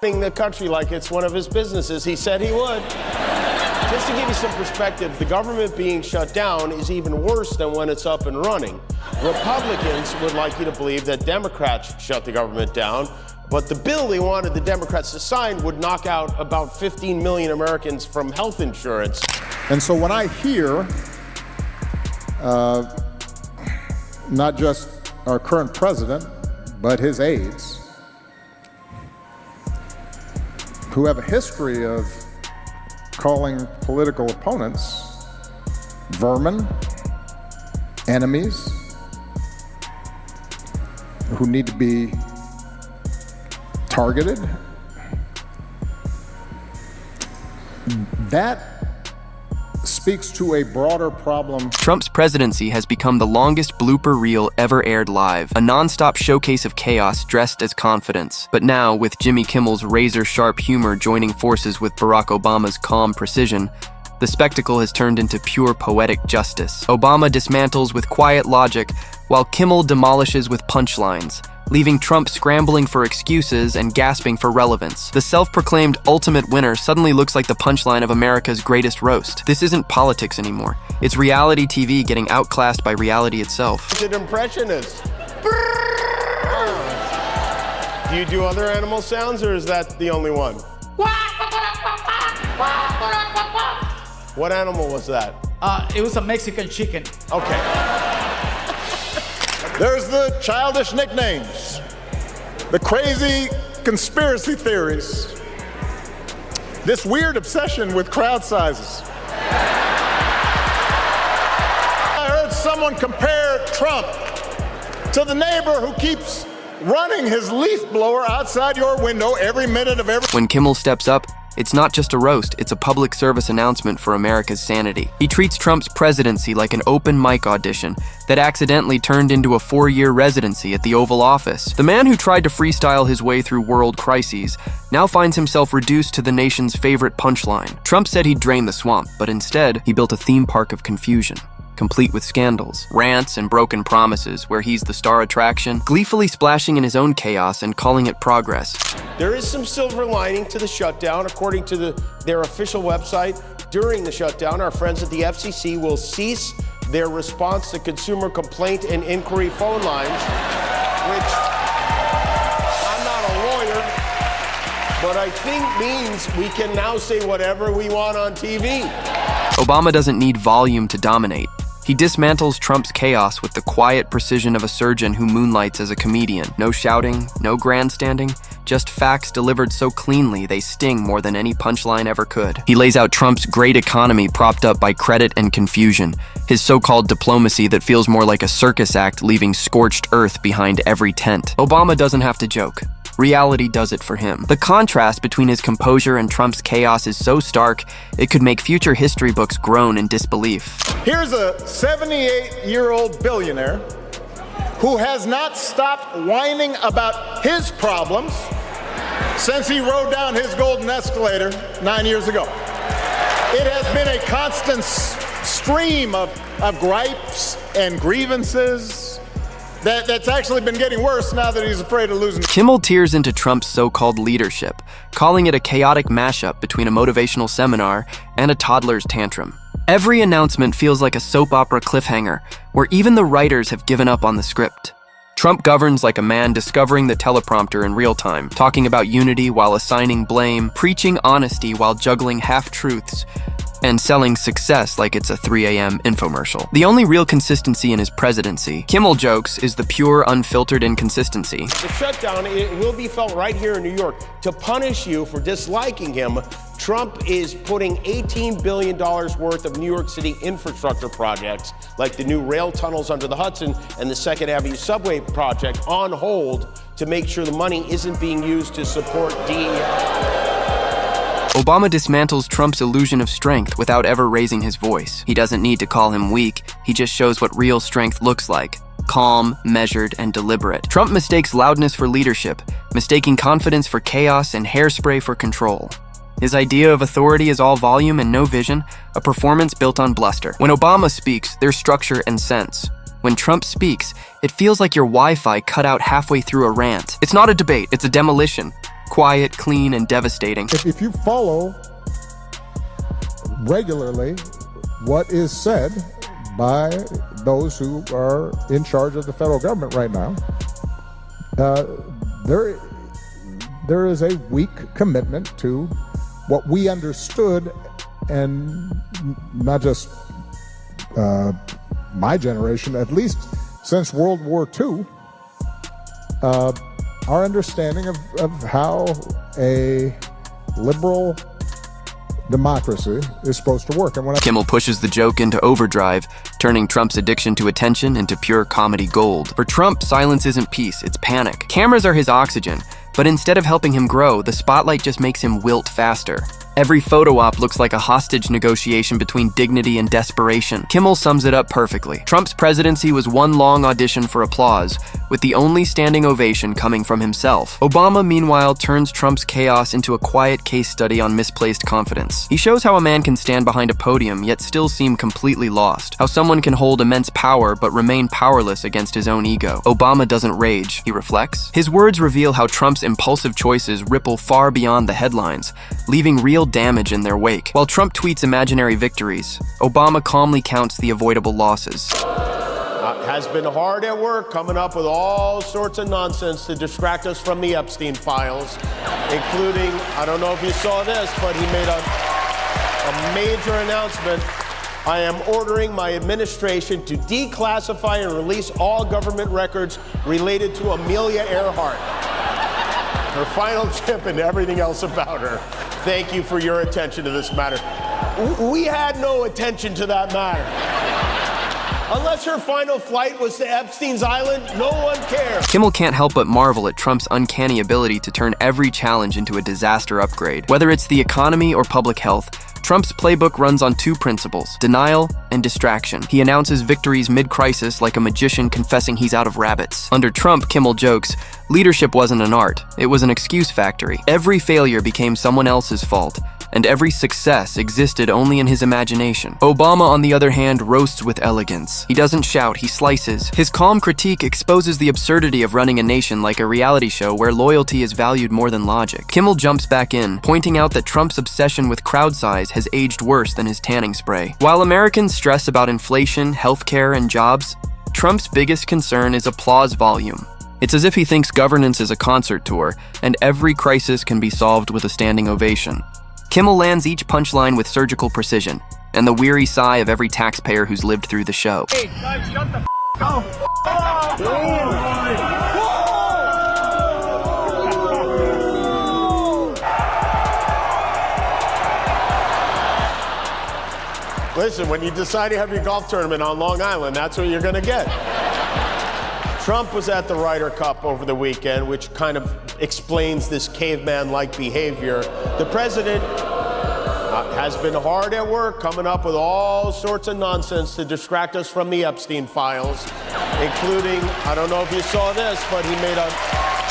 the country like it's one of his businesses. He said he would. Just to give you some perspective, the government being shut down is even worse than when it's up and running. Republicans would like you to believe that Democrats shut the government down, but the bill they wanted the Democrats to sign would knock out about 15 million Americans from health insurance. And so when I hear not just our current president, but his aides, who have a history of calling political opponents vermin, enemies, who need to be targeted, that speaks to a broader problem. Trump's presidency has become the longest blooper reel ever aired live, a non-stop showcase of chaos dressed as confidence. But now, with Jimmy Kimmel's razor-sharp humor joining forces with Barack Obama's calm precision, the spectacle has turned into pure poetic justice. Obama dismantles with quiet logic, while Kimmel demolishes with punchlines, leaving Trump scrambling for excuses and gasping for relevance. The self-proclaimed ultimate winner suddenly looks like the punchline of America's greatest roast. This isn't politics anymore. It's reality TV getting outclassed by reality itself. It's an impressionist. Do you do other animal sounds, or is that the only one? What animal was that? It was a Mexican chicken. Okay. There's the childish nicknames, the crazy conspiracy theories, this weird obsession with crowd sizes. I heard someone compare Trump to the neighbor who keeps running his leaf blower outside your window every minute of every... When Kimmel steps up, it's not just a roast, it's a public service announcement for America's sanity. He treats Trump's presidency like an open mic audition that accidentally turned into a 4-year residency at the Oval Office. The man who tried to freestyle his way through world crises now finds himself reduced to the nation's favorite punchline. Trump said he'd drain the swamp, but instead, he built a theme park of confusion, complete with scandals, rants, and broken promises, where he's the star attraction, gleefully splashing in his own chaos and calling it progress. There is some silver lining to the shutdown. According to their official website, during the shutdown, our friends at the FCC will cease their response to consumer complaint and inquiry phone lines, which I'm not a lawyer, but I think means we can now say whatever we want on TV. Obama doesn't need volume to dominate. He dismantles Trump's chaos with the quiet precision of a surgeon who moonlights as a comedian. No shouting, no grandstanding, just facts delivered so cleanly they sting more than any punchline ever could. He lays out Trump's great economy propped up by credit and confusion, his so-called diplomacy that feels more like a circus act leaving scorched earth behind every tent. Obama doesn't have to joke. Reality does it for him. The contrast between his composure and Trump's chaos is so stark, it could make future history books groan in disbelief. Here's a 78-year-old billionaire who has not stopped whining about his problems since he rode down his golden escalator 9 years ago. It has been a constant stream of gripes and grievances that's actually been getting worse now that he's afraid of losing. Kimmel tears into Trump's so-called leadership, calling it a chaotic mashup between a motivational seminar and a toddler's tantrum. Every announcement feels like a soap opera cliffhanger, where even the writers have given up on the script. Trump governs like a man discovering the teleprompter in real time, talking about unity while assigning blame, preaching honesty while juggling half-truths, and selling success like it's a 3 a.m. infomercial. The only real consistency in his presidency, Kimmel jokes, is the pure, unfiltered inconsistency. The shutdown, it will be felt right here in New York. To punish you for disliking him, Trump is putting $18 billion worth of New York City infrastructure projects, like the new rail tunnels under the Hudson and the 2nd Avenue subway project, on hold to make sure the money isn't being used to support DEI. Obama dismantles Trump's illusion of strength without ever raising his voice. He doesn't need to call him weak, he just shows what real strength looks like. Calm, measured, and deliberate. Trump mistakes loudness for leadership, mistaking confidence for chaos and hairspray for control. His idea of authority is all volume and no vision, a performance built on bluster. When Obama speaks, there's structure and sense. When Trump speaks, it feels like your Wi-Fi cut out halfway through a rant. It's not a debate, it's a demolition. Quiet, clean, and devastating. If you follow regularly what is said by those who are in charge of the federal government right now, there is a weak commitment to what we understood, and not just my generation, at least since World War II, our understanding of how a liberal democracy is supposed to work. And Kimmel pushes the joke into overdrive, turning Trump's addiction to attention into pure comedy gold. For Trump, silence isn't peace, it's panic. Cameras are his oxygen, but instead of helping him grow, the spotlight just makes him wilt faster. Every photo op looks like a hostage negotiation between dignity and desperation. Kimmel sums it up perfectly. Trump's presidency was one long audition for applause, with the only standing ovation coming from himself. Obama, meanwhile, turns Trump's chaos into a quiet case study on misplaced confidence. He shows how a man can stand behind a podium yet still seem completely lost. How someone can hold immense power but remain powerless against his own ego. Obama doesn't rage, he reflects. His words reveal how Trump's impulsive choices ripple far beyond the headlines, leaving real damage in their wake. While Trump tweets imaginary victories, Obama calmly counts the avoidable losses. Has been hard at work coming up with all sorts of nonsense to distract us from the Epstein files, including, I don't know if you saw this, but he made a major announcement. I am ordering my administration to declassify and release all government records related to Amelia Earhart, her final chip and everything else about her. Thank you for your attention to this matter. We had no attention to that matter. Unless her final flight was to Epstein's Island, no one cares. Kimmel can't help but marvel at Trump's uncanny ability to turn every challenge into a disaster upgrade. Whether it's the economy or public health, Trump's playbook runs on two principles: denial and distraction. He announces victories mid-crisis like a magician confessing he's out of rabbits. Under Trump, Kimmel jokes, leadership wasn't an art, it was an excuse factory. Every failure became someone else's fault, and every success existed only in his imagination. Obama, on the other hand, roasts with elegance. He doesn't shout, he slices. His calm critique exposes the absurdity of running a nation like a reality show where loyalty is valued more than logic. Kimmel jumps back in, pointing out that Trump's obsession with crowd size has aged worse than his tanning spray. While Americans stress about inflation, healthcare, and jobs, Trump's biggest concern is applause volume. It's as if he thinks governance is a concert tour, and every crisis can be solved with a standing ovation. Kimmel lands each punchline with surgical precision, and the weary sigh of every taxpayer who's lived through the show. Hey, guys, shut the up. Listen, when you decide to have your golf tournament on Long Island, that's what you're gonna get. Trump was at the Ryder Cup over the weekend, which kind of explains this caveman-like behavior. The president has been hard at work coming up with all sorts of nonsense to distract us from the Epstein files, including, I don't know if you saw this, but he made a...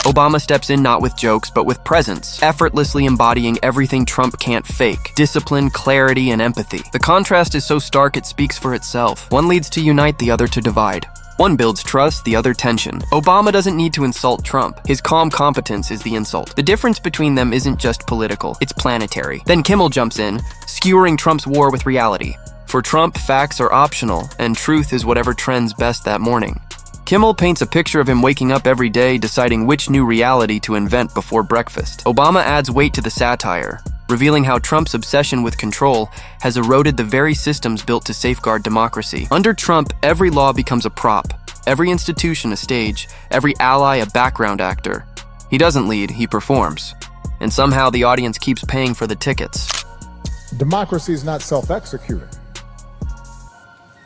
Obama steps in not with jokes, but with presence, effortlessly embodying everything Trump can't fake: discipline, clarity, and empathy. The contrast is so stark it speaks for itself. One leads to unite, the other to divide. One builds trust, the other tension. Obama doesn't need to insult Trump. His calm competence is the insult. The difference between them isn't just political, it's planetary. Then Kimmel jumps in, skewering Trump's war with reality. For Trump, facts are optional, and truth is whatever trends best that morning. Kimmel paints a picture of him waking up every day deciding which new reality to invent before breakfast. Obama adds weight to the satire, revealing how Trump's obsession with control has eroded the very systems built to safeguard democracy. Under Trump, every law becomes a prop, every institution a stage, every ally a background actor. He doesn't lead, he performs. And somehow the audience keeps paying for the tickets. Democracy is not self-executing.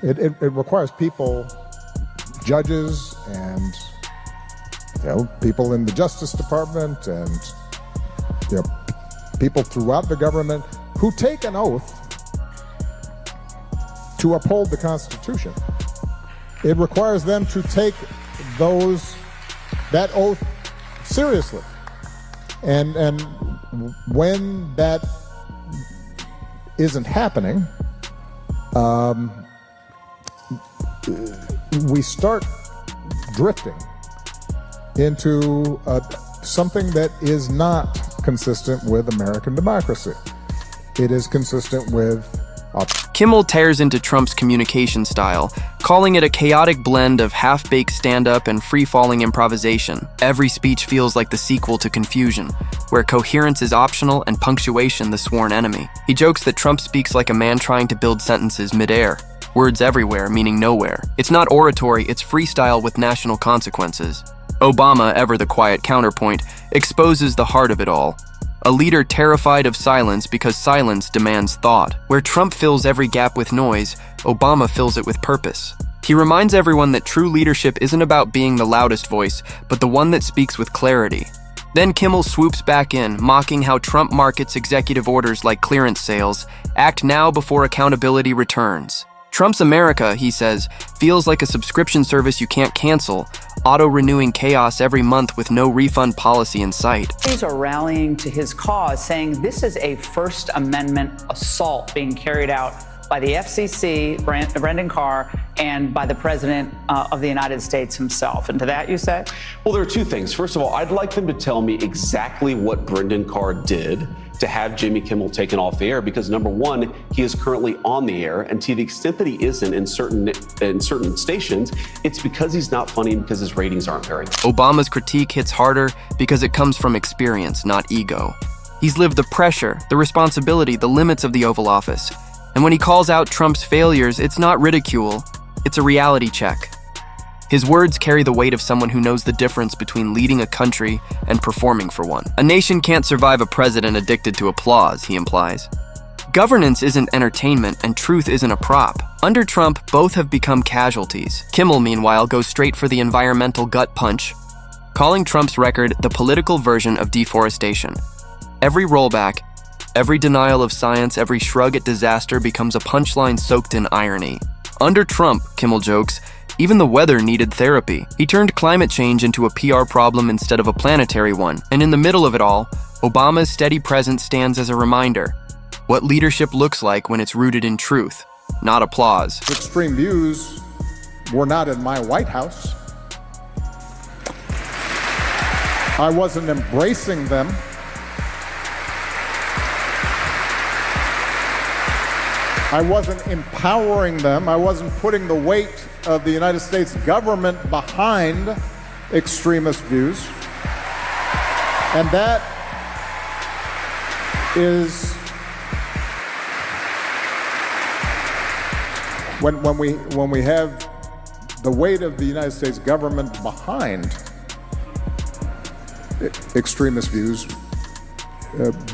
It requires people, judges, and people in the Justice Department, and people throughout the government who take an oath to uphold the Constitution. It requires them to take that oath seriously. And when that isn't happening, we start drifting into something that is not consistent with American democracy. It is consistent with Kimmel tears into Trump's communication style, calling it a chaotic blend of half-baked stand-up and free-falling improvisation. Every speech feels like the sequel to Confusion, where coherence is optional and punctuation the sworn enemy. He jokes that Trump speaks like a man trying to build sentences mid-air. Words everywhere, meaning nowhere. It's not oratory, it's freestyle with national consequences. Obama, ever the quiet counterpoint, exposes the heart of it all. A leader terrified of silence because silence demands thought. Where Trump fills every gap with noise, Obama fills it with purpose. He reminds everyone that true leadership isn't about being the loudest voice, but the one that speaks with clarity. Then Kimmel swoops back in, mocking how Trump markets executive orders like clearance sales. Act now before accountability returns. Trump's America, he says, feels like a subscription service you can't cancel, auto-renewing chaos every month with no refund policy in sight. These are rallying to his cause, saying this is a First Amendment assault being carried out by the FCC, Brendan Carr, and by the President of the United States himself. And to that you say? Well, there are two things. First of all, I'd like them to tell me exactly what Brendan Carr did to have Jimmy Kimmel taken off the air, because number one, he is currently on the air, and to the extent that he isn't in certain stations, it's because he's not funny and because his ratings aren't very good. Obama's critique hits harder because it comes from experience, not ego. He's lived the pressure, the responsibility, the limits of the Oval Office. And when he calls out Trump's failures, it's not ridicule, it's a reality check. His words carry the weight of someone who knows the difference between leading a country and performing for one. A nation can't survive a president addicted to applause, he implies. Governance isn't entertainment, and truth isn't a prop. Under Trump, both have become casualties. Kimmel, meanwhile, goes straight for the environmental gut punch, calling Trump's record the political version of deforestation. Every rollback, every denial of science, every shrug at disaster becomes a punchline soaked in irony. Under Trump, Kimmel jokes, even the weather needed therapy. He turned climate change into a PR problem instead of a planetary one. And in the middle of it all, Obama's steady presence stands as a reminder. What leadership looks like when it's rooted in truth, not applause. extreme views were not in my White House. I wasn't embracing them. I wasn't empowering them. I wasn't putting the weight of the United States government behind extremist views. And that is when we have the weight of the United States government behind extremist views,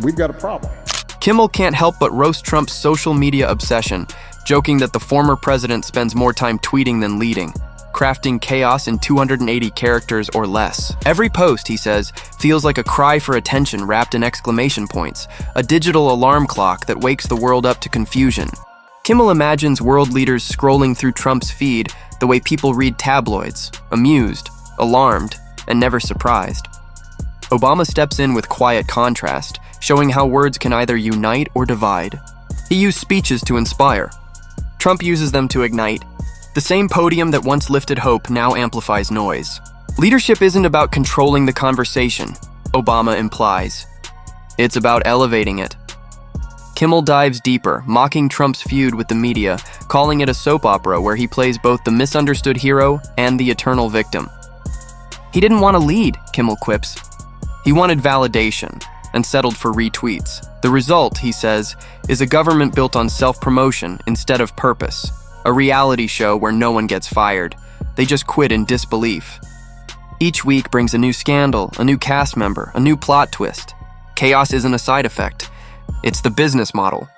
we've got a problem. Kimmel can't help but roast Trump's social media obsession, joking that the former president spends more time tweeting than leading, crafting chaos in 280 characters or less. Every post, he says, feels like a cry for attention wrapped in exclamation points, a digital alarm clock that wakes the world up to confusion. Kimmel imagines world leaders scrolling through Trump's feed the way people read tabloids, amused, alarmed, and never surprised. Obama steps in with quiet contrast, showing how words can either unite or divide. He used speeches to inspire. Trump uses them to ignite. The same podium that once lifted hope now amplifies noise. Leadership isn't about controlling the conversation, Obama implies. It's about elevating it. Kimmel dives deeper, mocking Trump's feud with the media, calling it a soap opera where he plays both the misunderstood hero and the eternal victim. He didn't want to lead, Kimmel quips. He wanted validation and settled for retweets. The result, he says, is a government built on self-promotion instead of purpose, a reality show where no one gets fired. They just quit in disbelief. Each week brings a new scandal, a new cast member, a new plot twist. Chaos isn't a side effect. It's the business model.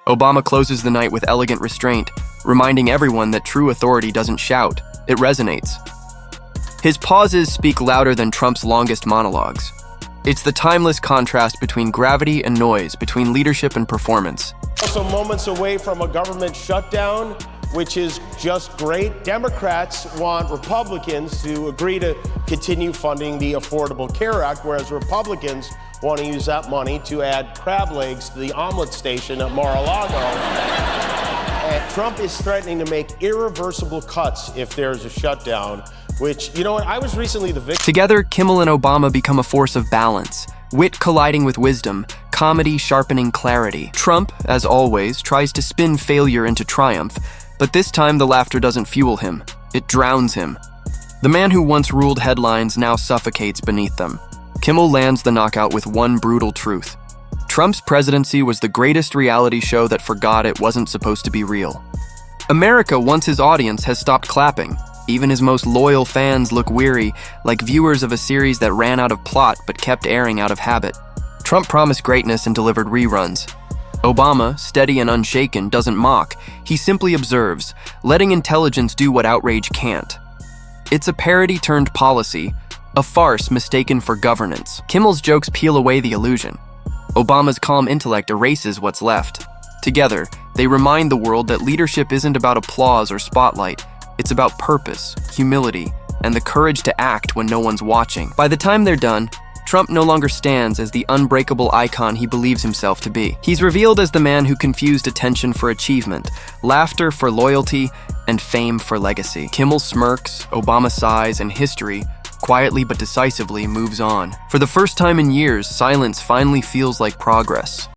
Obama closes the night with elegant restraint, reminding everyone that true authority doesn't shout, it resonates. His pauses speak louder than Trump's longest monologues. It's the timeless contrast between gravity and noise, between leadership and performance. Also moments away from a government shutdown, which is just great. Democrats want Republicans to agree to continue funding the Affordable Care Act, whereas Republicans want to use that money to add crab legs to the omelet station at Mar-a-Lago. And Trump is threatening to make irreversible cuts if there's a shutdown, which, you know what, I was recently the victim. Together, Kimmel and Obama become a force of balance, Wit colliding with wisdom, comedy sharpening clarity. Trump, as always, tries to spin failure into triumph, but this time the laughter doesn't fuel him. It drowns him. The man who once ruled headlines now suffocates beneath them. Kimmel lands the knockout with one brutal truth. Trump's presidency was the greatest reality show that forgot it wasn't supposed to be real. America, once his audience, has stopped clapping. Even his most loyal fans look weary, like viewers of a series that ran out of plot but kept airing out of habit. Trump promised greatness and delivered reruns. Obama, steady and unshaken, doesn't mock. He simply observes, letting intelligence do what outrage can't. It's a parody turned policy, a farce mistaken for governance. Kimmel's jokes peel away the illusion. Obama's calm intellect erases what's left. Together, they remind the world that leadership isn't about applause or spotlight. It's about purpose, humility, and the courage to act when no one's watching. By the time they're done, Trump no longer stands as the unbreakable icon he believes himself to be. He's revealed as the man who confused attention for achievement, laughter for loyalty, and fame for legacy. Kimmel smirks, Obama sighs, and history, quietly but decisively, moves on. For the first time in years, silence finally feels like progress.